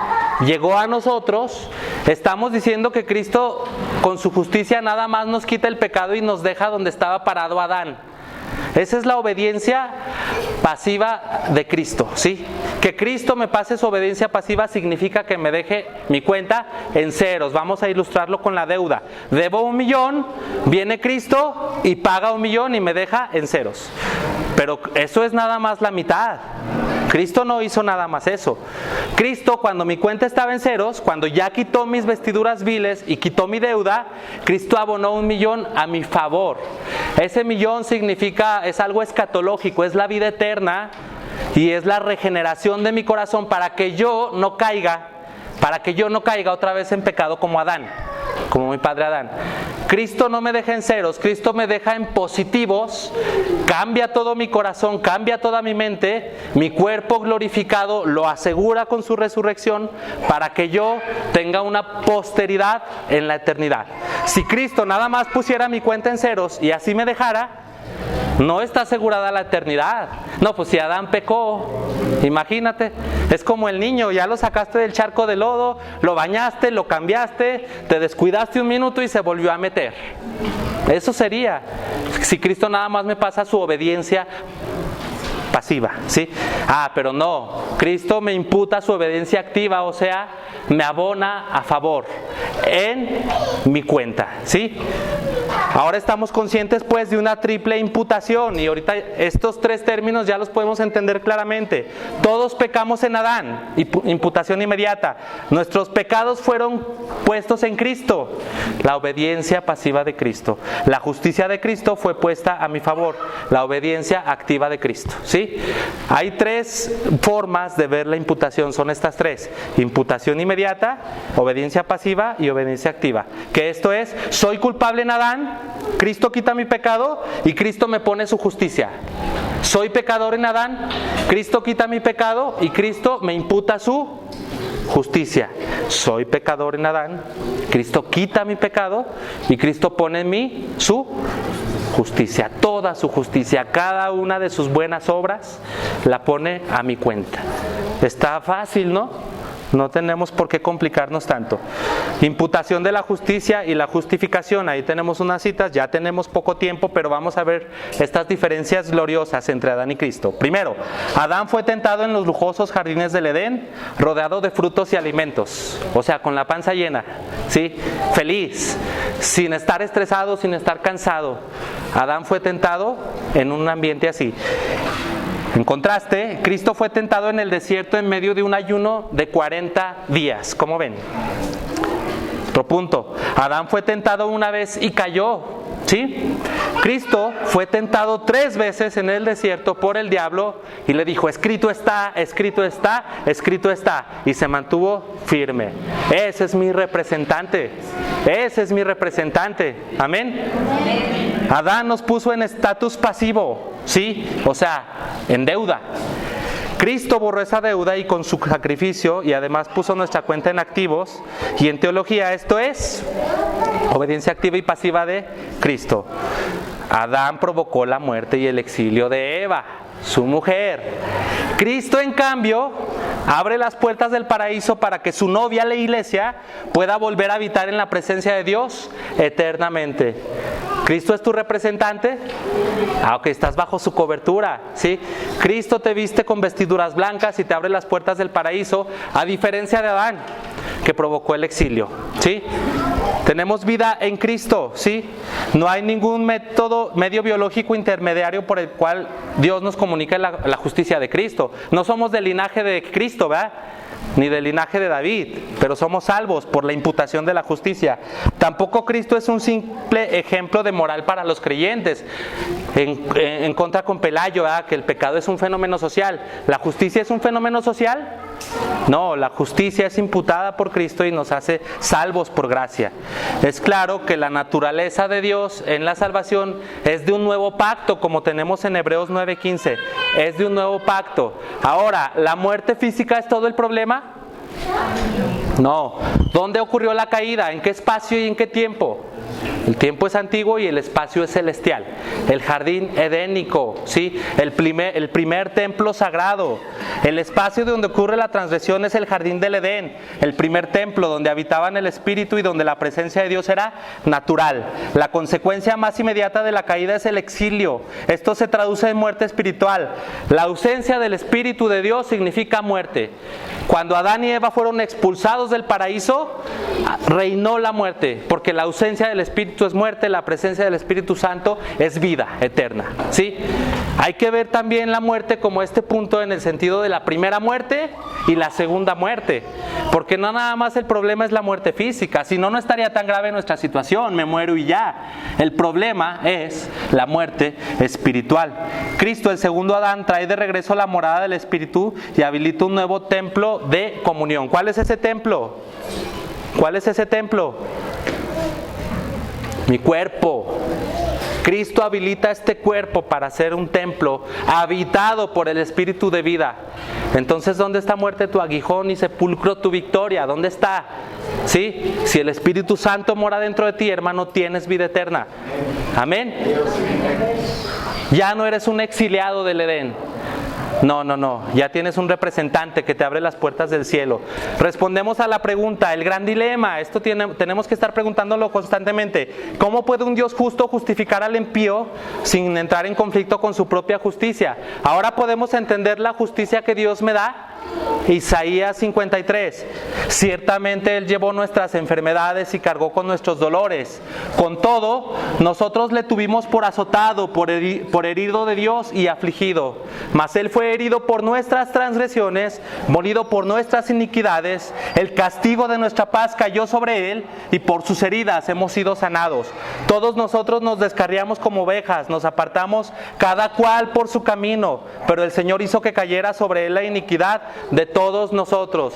llegó a nosotros, estamos diciendo que Cristo con su justicia nada más nos quita el pecado y nos deja donde estaba parado Adán. Esa es la obediencia pasiva de Cristo, ¿sí? Que Cristo me pase su obediencia pasiva significa que me deje mi cuenta en ceros. Vamos a ilustrarlo con la deuda. Debo 1,000,000, viene Cristo y paga 1,000,000 y me deja en ceros. Pero eso es nada más la mitad. Cristo no hizo nada más eso. Cristo, cuando mi cuenta estaba en ceros, cuando ya quitó mis vestiduras viles y quitó mi deuda, Cristo abonó 1,000,000 a mi favor. Ese 1,000,000 significa, es algo escatológico, es la vida eterna y es la regeneración de mi corazón para que yo no caiga otra vez en pecado como Adán, como mi padre Adán. Cristo no me deja en ceros, Cristo me deja en positivos, cambia todo mi corazón, cambia toda mi mente, mi cuerpo glorificado lo asegura con su resurrección para que yo tenga una posteridad en la eternidad. Si Cristo nada más pusiera mi cuenta en ceros y así me dejara, no está asegurada la eternidad. No, pues si Adán pecó, imagínate, es como el niño, ya lo sacaste del charco de lodo, lo bañaste, lo cambiaste, te descuidaste un minuto y se volvió a meter. Eso sería, si Cristo nada más me pasa su obediencia pasiva, ¿sí? Pero no, Cristo me imputa su obediencia activa, o sea, me abona a favor en mi cuenta, ¿sí? Ahora estamos conscientes pues de una triple imputación y ahorita estos tres términos ya los podemos entender claramente. Todos pecamos en Adán, imputación inmediata. Nuestros pecados fueron puestos en Cristo, la obediencia pasiva de Cristo. La justicia de Cristo fue puesta a mi favor, la obediencia activa de Cristo, ¿sí? Hay tres formas de ver la imputación, son estas tres: imputación inmediata, obediencia pasiva y obediencia activa. Que esto es, soy culpable en Adán, Cristo quita mi pecado y Cristo me pone su justicia. Soy pecador en Adán, Cristo quita mi pecado y Cristo me imputa su justicia. Soy pecador en Adán, Cristo quita mi pecado y Cristo pone en mí su justicia, toda su justicia, cada una de sus buenas obras la pone a mi cuenta. Está fácil, ¿no? No tenemos por qué complicarnos tanto. Imputación de la justicia y la justificación. Ahí tenemos unas citas, ya tenemos poco tiempo, pero vamos a ver estas diferencias gloriosas entre Adán y Cristo. Primero, Adán fue tentado en los lujosos jardines del Edén, rodeado de frutos y alimentos, o sea, con la panza llena, ¿sí? Feliz, sin estar estresado, sin estar cansado. Adán fue tentado en un ambiente así. En contraste, Cristo fue tentado en el desierto en medio de un ayuno de 40 días. ¿Cómo ven? Otro punto. Adán fue tentado una vez y cayó, ¿sí? Cristo fue tentado 3 veces en el desierto por el diablo y le dijo, escrito está, escrito está, escrito está. Y se mantuvo firme. Ese es mi representante. Ese es mi representante. Amén. Adán nos puso en estatus pasivo, ¿sí? O sea, en deuda. Cristo borró esa deuda y con su sacrificio, y además puso nuestra cuenta en activos, y en teología esto es obediencia activa y pasiva de Cristo. Adán provocó la muerte y el exilio de Eva, su mujer. Cristo, en cambio, abre las puertas del paraíso para que su novia, la iglesia, pueda volver a habitar en la presencia de Dios eternamente. ¿Cristo es tu representante? Ok, estás bajo su cobertura, ¿sí? Cristo te viste con vestiduras blancas y te abre las puertas del paraíso, a diferencia de Adán, que provocó el exilio, ¿sí? Tenemos vida en Cristo, ¿sí? No hay ningún medio biológico intermediario por el cual Dios nos comunica la justicia de Cristo. No somos del linaje de Cristo, ¿verdad? Ni del linaje de David, pero somos salvos por la imputación de la justicia. Tampoco Cristo es un simple ejemplo de moral para los creyentes. En contra con Pelayo, ¿verdad? Que el pecado es un fenómeno social. ¿La justicia es un fenómeno social? No, la justicia es imputada por Cristo y nos hace salvos por gracia. Es claro que la naturaleza de Dios en la salvación es de un nuevo pacto, como tenemos en Hebreos 9:15. Es de un nuevo pacto. Ahora, ¿la muerte física es todo el problema? No. ¿Dónde ocurrió la caída? ¿En qué espacio y en qué tiempo? El tiempo es antiguo y el espacio es celestial. El jardín edénico, ¿sí? El primer templo sagrado. El espacio donde ocurre la transgresión es el jardín del Edén. El primer templo donde habitaban el Espíritu y donde la presencia de Dios era natural. La consecuencia más inmediata de la caída es el exilio. Esto se traduce en muerte espiritual. La ausencia del Espíritu de Dios significa muerte. Cuando Adán y Eva fueron expulsados del paraíso, reinó la muerte, porque la ausencia del Espíritu es muerte, la presencia del Espíritu Santo es vida eterna, ¿sí? Hay que ver también la muerte como este punto en el sentido de la primera muerte y la segunda muerte, porque no nada más el problema es la muerte física, si no, no estaría tan grave nuestra situación, me muero y ya. El problema es la muerte espiritual. Cristo, el segundo Adán, trae de regreso la morada del Espíritu y habilita un nuevo templo de comunión. ¿Cuál es ese templo? ¿Cuál es ese templo? Mi cuerpo. Cristo habilita este cuerpo para ser un templo habitado por el Espíritu de vida. Entonces, ¿dónde está muerte tu aguijón y sepulcro tu victoria? ¿Dónde está? ¿Sí? Si el Espíritu Santo mora dentro de ti, hermano, tienes vida eterna. Amén. Ya no eres un exiliado del Edén. No, ya tienes un representante que te abre las puertas del cielo. Respondemos a la pregunta, el gran dilema, tenemos que estar preguntándolo constantemente. ¿Cómo puede un Dios justo justificar al impío sin entrar en conflicto con su propia justicia? Ahora podemos entender la justicia que Dios me da. Isaías 53. Ciertamente Él llevó nuestras enfermedades y cargó con nuestros dolores. Con todo, nosotros le tuvimos por azotado, por herido de Dios y afligido. Mas Él fue herido por nuestras transgresiones, molido por nuestras iniquidades. El castigo de nuestra paz cayó sobre Él y por sus heridas hemos sido sanados. Todos nosotros nos descarriamos como ovejas, nos apartamos cada cual por su camino, pero el Señor hizo que cayera sobre Él la iniquidad de todos nosotros.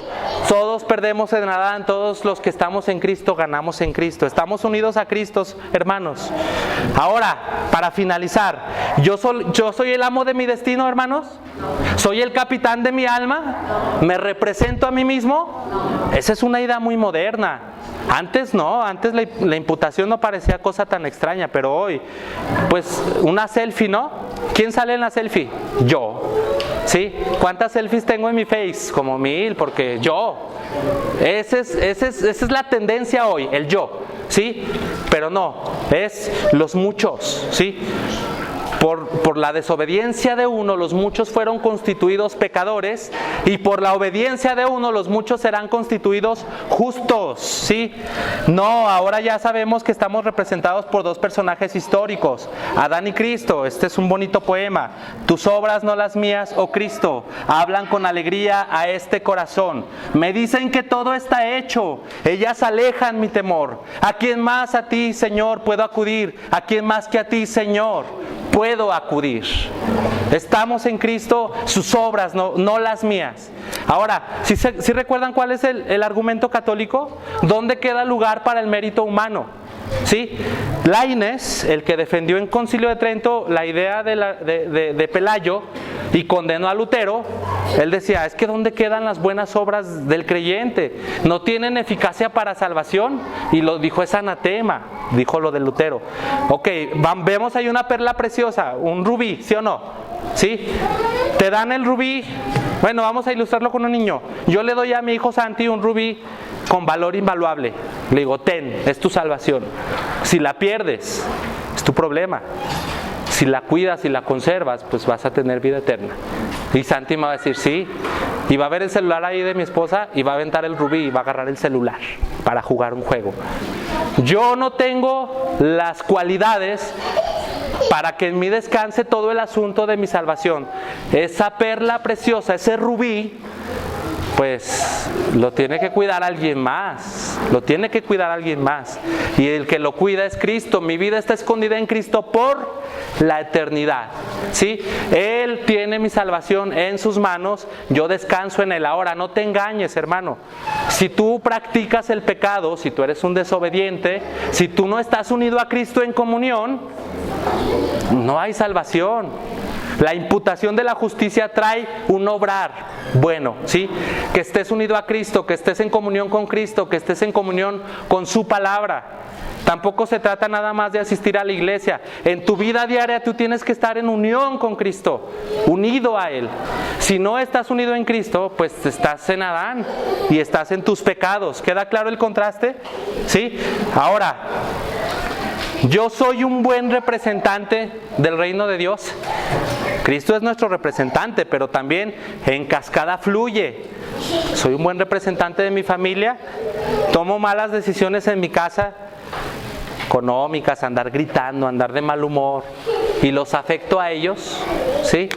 Todos perdemos en Adán, todos los que estamos en Cristo ganamos en Cristo. Estamos unidos a Cristo, hermanos. Ahora, para finalizar, ¿yo soy el amo de mi destino, hermanos? ¿Soy el capitán de mi alma? ¿Me represento a mí mismo? Esa es una idea muy moderna. Antes no, antes la imputación no parecía cosa tan extraña, pero hoy, pues una selfie, ¿no? ¿Quién sale en la selfie? Yo. ¿Sí? ¿Cuántas selfies tengo en mi Face? Como 1000, porque yo. Esa es la tendencia hoy, el yo, ¿sí? Pero no, es los muchos, ¿sí? Por la desobediencia de uno, los muchos fueron constituidos pecadores, y por la obediencia de uno, los muchos serán constituidos justos, ¿sí? No, ahora ya sabemos que estamos representados por dos personajes históricos, Adán y Cristo. Este es un bonito poema. Tus obras, no las mías, oh Cristo, hablan con alegría a este corazón. Me dicen que todo está hecho, ellas alejan mi temor. ¿A quién más a ti, Señor, puedo acudir? ¿A quién más que a ti, Señor, puedo acudir? Estamos en Cristo, sus obras, no las mías. Ahora, ¿sí recuerdan cuál es el argumento católico? ¿Dónde queda lugar para el mérito humano? ¿Sí? Laínez, el que defendió en Concilio de Trento la idea de Pelayo y condenó a Lutero, él decía, es que ¿dónde quedan las buenas obras del creyente? No tienen eficacia para salvación, y lo dijo, es anatema, dijo lo de Lutero. Ok, vemos ahí una perla preciosa, un rubí, ¿sí o no? ¿Sí? Te dan el rubí. Bueno, vamos a ilustrarlo con un niño. Yo le doy a mi hijo Santi un rubí con valor invaluable. Le digo, ten, es tu salvación. Si la pierdes, es tu problema. Si la cuidas y la conservas, pues vas a tener vida eterna. Y Santi me va a decir, sí. Y va a ver el celular ahí de mi esposa y va a aventar el rubí y va a agarrar el celular para jugar un juego. Yo no tengo las cualidades para que en mí descanse todo el asunto de mi salvación. Esa perla preciosa, ese rubí, pues lo tiene que cuidar alguien más. Lo tiene que cuidar alguien más. Y el que lo cuida es Cristo. Mi vida está escondida en Cristo por la eternidad. ¿Sí? Él tiene mi salvación en sus manos. Yo descanso en Él. Ahora, no te engañes, hermano. Si tú practicas el pecado, si tú eres un desobediente, si tú no estás unido a Cristo en comunión, no hay salvación. La imputación de la justicia trae un obrar bueno, ¿sí? Que estés unido a Cristo, que estés en comunión con Cristo, que estés en comunión con su palabra. Tampoco se trata nada más de asistir a la iglesia. En tu vida diaria tú tienes que estar en unión con Cristo, unido a Él. Si no estás unido en Cristo, pues estás en Adán y estás en tus pecados. ¿Queda claro el contraste? ¿Sí? Ahora, yo soy un buen representante del reino de Dios. Cristo es nuestro representante, pero también en cascada fluye. Soy un buen representante de mi familia. Tomo malas decisiones en mi casa, económicas, andar gritando, andar de mal humor, y los afecto a ellos, ¿sí?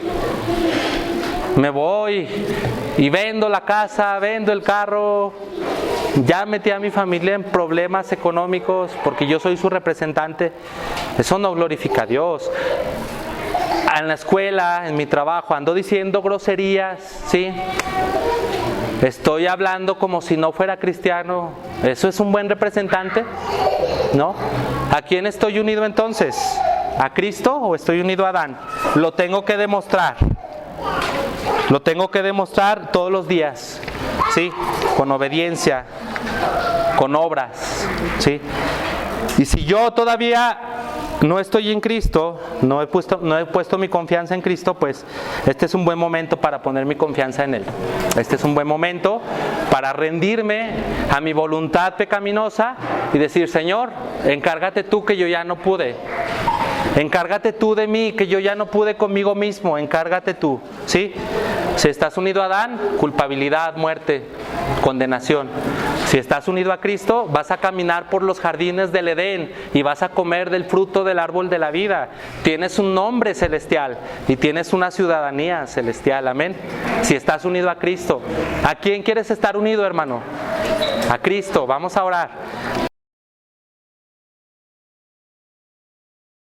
Me voy y vendo la casa, vendo el carro. Ya metí a mi familia en problemas económicos porque yo soy su representante. Eso no glorifica a Dios. En la escuela, en mi trabajo, ando diciendo groserías, ¿sí? Estoy hablando como si no fuera cristiano. ¿Eso es un buen representante? ¿No? ¿A quién estoy unido entonces? ¿A Cristo o estoy unido a Adán? Lo tengo que demostrar. Lo tengo que demostrar todos los días, ¿sí? Con obediencia, con obras, ¿sí? Y si yo todavía no estoy en Cristo, no he puesto mi confianza en Cristo, pues este es un buen momento para poner mi confianza en Él. Este es un buen momento para rendirme a mi voluntad pecaminosa y decir, Señor, encárgate tú que yo ya no pude. Encárgate tú de mí, que yo ya no pude conmigo mismo, encárgate tú, ¿sí? Si estás unido a Adán, culpabilidad, muerte, condenación. Si estás unido a Cristo, vas a caminar por los jardines del Edén y vas a comer del fruto del árbol de la vida. Tienes un nombre celestial y tienes una ciudadanía celestial, amén. Si estás unido a Cristo, ¿a quién quieres estar unido, hermano? A Cristo. Vamos a orar.